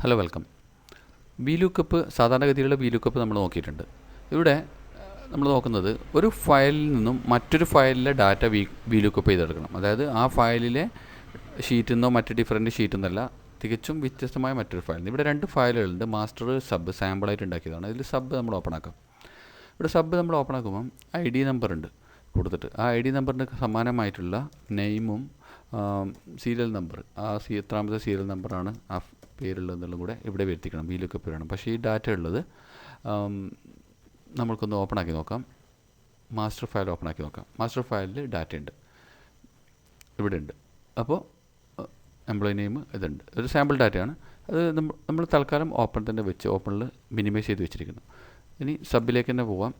Hello welcome. VLOOKUP സാധാരണഗതിയിലുള്ള VLOOKUP നമ്മൾ നോക്കിയിട്ടുണ്ട്. ഇവിടെ നമ്മൾ നോക്കുന്നത് ഒരു ഫയലിൽ നിന്നും മറ്റൊരു ഫയലിലെ ഡാറ്റ VLOOKUP ചെയ്തെടുക്കണം. അതായത് ആ ഫയലിലെ ഷീറ്റിൽ നിന്നോ മറ്റ് ഡിഫറൻറ്റ് ഷീറ്റിൽ നിന്നല്ല, തികച്ചും വ്യത്യസ്തമായ മറ്റൊരു ഫയൽ. ഇവിടെ രണ്ട് ഫയലുകളുണ്ട്, മാസ്റ്റർ സബ് സാമ്പിളായിട്ട് ഉണ്ടാക്കിയതാണ്. ഇതിൽ സബ് നമ്മൾ ഓപ്പൺ ആക്കാം. ഇവിടെ സബ് നമ്മൾ ഓപ്പൺ ആക്കുമ്പം ID നമ്പർ ഉണ്ട് കൊടുത്തിട്ട്, ആ ID നമ്പറിന് സമാനമായിട്ടുള്ള നെയിമും സീരിയൽ നമ്പർ, എത്രാമത്തെ സീരിയൽ നമ്പറാണ് ആ പേരുള്ളതെന്നുള്ളതും കൂടെ ഇവിടെ വരുത്തിക്കണം. VLOOKUP വേണം. പക്ഷേ ഈ ഡാറ്റ ഉള്ളത് നമ്മൾക്കൊന്ന് ഓപ്പൺ ആക്കി നോക്കാം. മാസ്റ്റർ ഫയൽ ഓപ്പൺ ആക്കി നോക്കാം. മാസ്റ്റർ ഫയലിൽ ഡാറ്റ ഉണ്ട്, ഇവിടെ ഉണ്ട്. അപ്പോൾ എംപ്ലോയി നെയിം ഇതുണ്ട്, ഒരു സാമ്പിൾ ഡാറ്റയാണ്. അത് നമ്മൾ തൽക്കാലം ഓപ്പൺ തന്നെ വെച്ച് ഓപ്പണിൽ മിനിമൈസ് ചെയ്ത് വെച്ചിരിക്കുന്നു. ഇനി സബിലേക്ക് തന്നെ പോവാം.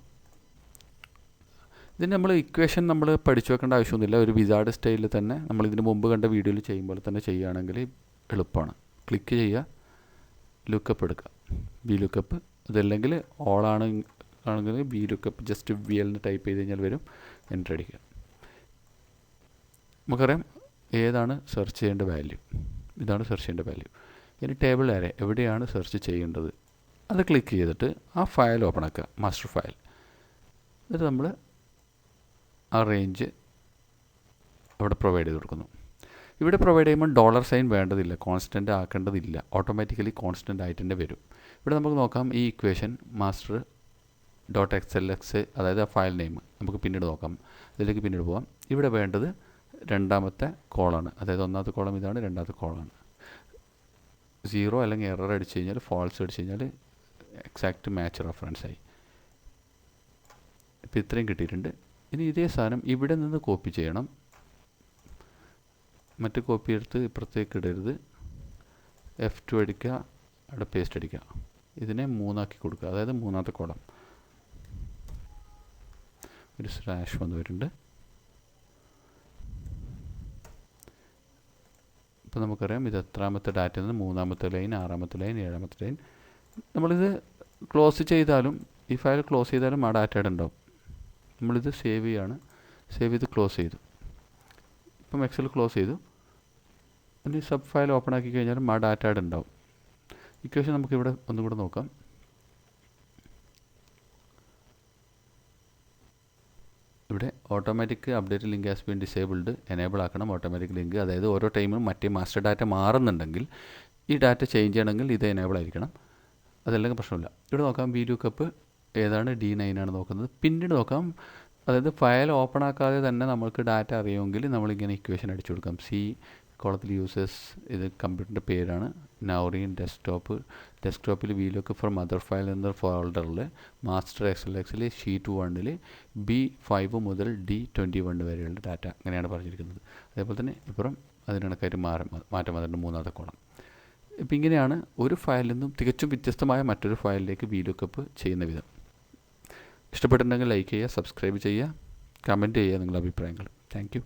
ഇതിന് നമ്മൾ ഇക്വേഷൻ നമ്മൾ പഠിച്ചു വെക്കേണ്ട ആവശ്യമൊന്നുമില്ല. ഒരു വിസാർഡ് സ്റ്റൈലിൽ തന്നെ നമ്മൾ ഇതിന് മുമ്പ് കണ്ട വീഡിയോയിൽ ചെയ്യുമ്പോൾ തന്നെ ചെയ്യുകയാണെങ്കിൽ എളുപ്പമാണ്. ക്ലിക്ക് ചെയ്യുക, ലുക്കപ്പ് എടുക്കുക, VLOOKUP. അതല്ലെങ്കിൽ ആണെങ്കിൽ VLOOKUP ജസ്റ്റ് VL എന്ന് ടൈപ്പ് ചെയ്ത് കഴിഞ്ഞാൽ വരും. എൻ്റർ അടിക്കുക. നമുക്കറിയാം ഏതാണ് സെർച്ച് ചെയ്യേണ്ട വാല്യൂ. ഇതാണ് സെർച്ച് ചെയ്യേണ്ട വാല്യൂ. ഇനി ടേബിൾ ആരെ എവിടെയാണ് സെർച്ച് ചെയ്യേണ്ടത് അത് ക്ലിക്ക് ചെയ്തിട്ട് ആ ഫയൽ ഓപ്പൺ ആക്കുക, മാസ്റ്റർ ഫയൽ. എന്നിട്ട് നമ്മൾ ആ റേഞ്ച് അവിടെ പ്രൊവൈഡ് ചെയ്ത് കൊടുക്കുന്നു. ഇവിടെ പ്രൊവൈഡ് ചെയ്യുമ്പോൾ $സൈൻ വേണ്ടതില്ല, കോൺസ്റ്റൻ്റ് ആക്കേണ്ടതില്ല. ഓട്ടോമാറ്റിക്കലി കോൺസ്റ്റൻ്റ് ആയിട്ട് തന്നെ വരും. ഇവിടെ നമുക്ക് നോക്കാം ഈ ഇക്വേഷൻ master.xlx, അതായത് ആ ഫയൽ നെയിം നമുക്ക് പിന്നീട് നോക്കാം. ഇതിലേക്ക് പിന്നീട് പോകാം. ഇവിടെ വേണ്ടത് രണ്ടാമത്തെ കോളാണ്, അതായത് ഒന്നാമത്തെ കോളം ഇതാണ്, രണ്ടാമത്തെ കോളാണ്. 0 അല്ലെങ്കിൽ എറർ അടിച്ചു കഴിഞ്ഞാൽ, ഫാൾസ് അടിച്ചു കഴിഞ്ഞാൽ എക്സാക്റ്റ് മാച്ച് റെഫറൻസ് ആയി. ഇപ്പോൾ ഇത്രയും കിട്ടിയിട്ടുണ്ട്. ഇനി ഇതേ സാധനം ഇവിടെ നിന്ന് കോപ്പി ചെയ്യണം. മറ്റ് കോപ്പി എടുത്ത് ഇപ്പുറത്തേക്ക് ഇടരുത്. F2 അടിക്കുക, അവിടെ പേസ്റ്റ് അടിക്കുക. ഇതിനെ 3 ആക്കി കൊടുക്കുക, അതായത് മൂന്നാമത്തെ കോളം. ഒരു സ്ലാഷ് വന്ന് വരുന്നുണ്ട്. ഇപ്പോൾ നമുക്കറിയാം ഇത് എത്രാമത്തെ ഡാറ്റയിൽ നിന്ന് മൂന്നാമത്തെ ലൈൻ, ആറാമത്തെ ലൈൻ, ഏഴാമത്തെ ലൈൻ. നമ്മളിത് ക്ലോസ് ചെയ്താലും, ഈ ഫയൽ ക്ലോസ് ചെയ്താലും ആ ഡാറ്റയുടെ ഉണ്ടാവും. നമ്മളിത് സേവ് ചെയ്യാണ്. സേവ് ചെയ്ത് ക്ലോസ് ചെയ്തു. ഇപ്പം എക്സൽ ക്ലോസ് ചെയ്തു. ഇനി സബ് ഫയൽ ഓപ്പൺ ആക്കി കഴിഞ്ഞാലും ആ ഡാറ്റയുടെ ഉണ്ടാവും. ഇക്വേഷൻ നമുക്കിവിടെ ഒന്നും കൂടെ നോക്കാം. ഇവിടെ automatic update link has been disabled enable ആക്കണം. ഓട്ടോമാറ്റിക് ലിങ്ക്, അതായത് ഓരോ ടൈമിലും മറ്റേ മാസ്റ്റർ ഡാറ്റ മാറുന്നുണ്ടെങ്കിൽ ഈ ഡാറ്റ ചേഞ്ച് ചെയ്യണമെങ്കിൽ ഇത് എനേബിൾ ആയിരിക്കണം. അതല്ലെങ്കിൽ പ്രശ്നമില്ല. ഇവിടെ നോക്കാം VLOOKUP ഏതാണ്, D9 ആണ് നോക്കുന്നത്. പിന്നീട് നോക്കാം, അതായത് ഫയൽ ഓപ്പൺ ആക്കാതെ തന്നെ നമുക്ക് ഡാറ്റ അറിയുമെങ്കിൽ നമ്മളിങ്ങനെ ഇക്വേഷൻ അടിച്ചു കൊടുക്കാം. കോളത്തിൽ യൂസേഴ്സ്, ഇത് കമ്പ്യൂട്ടറിൻ്റെ പേരാണ്. നൗറിൻ ഡെസ്ക്ടോപ്പിൽ VLOOKUP ഫോർ മദർ ഫയൽ എന്ന ഫോൾഡറിൽ മാസ്റ്റർ XLXൽ ഷീറ്റ് 1ൽ B5 മുതൽ D21 വരെയുള്ള ഡാറ്റ അങ്ങനെയാണ് പറഞ്ഞിരിക്കുന്നത്. അതേപോലെ തന്നെ ഇപ്പുറം അതിനിടക്കായിട്ട് മാറ്റം വന്നിട്ടുണ്ട്, മൂന്നാമത്തെ കോളം. ഇപ്പം ഇങ്ങനെയാണ് ഒരു ഫയലിൽ നിന്നും തികച്ചും വ്യത്യസ്തമായ മറ്റൊരു ഫയലിലേക്ക് VLOOKUP ചെയ്യുന്ന വിധം. ഇഷ്ടപ്പെട്ടിട്ടുണ്ടെങ്കിൽ ലൈക്ക് ചെയ്യുക, സബ്സ്ക്രൈബ് ചെയ്യുക, കമൻറ്റ് ചെയ്യുക നിങ്ങളുടെ അഭിപ്രായങ്ങൾ. Thank you.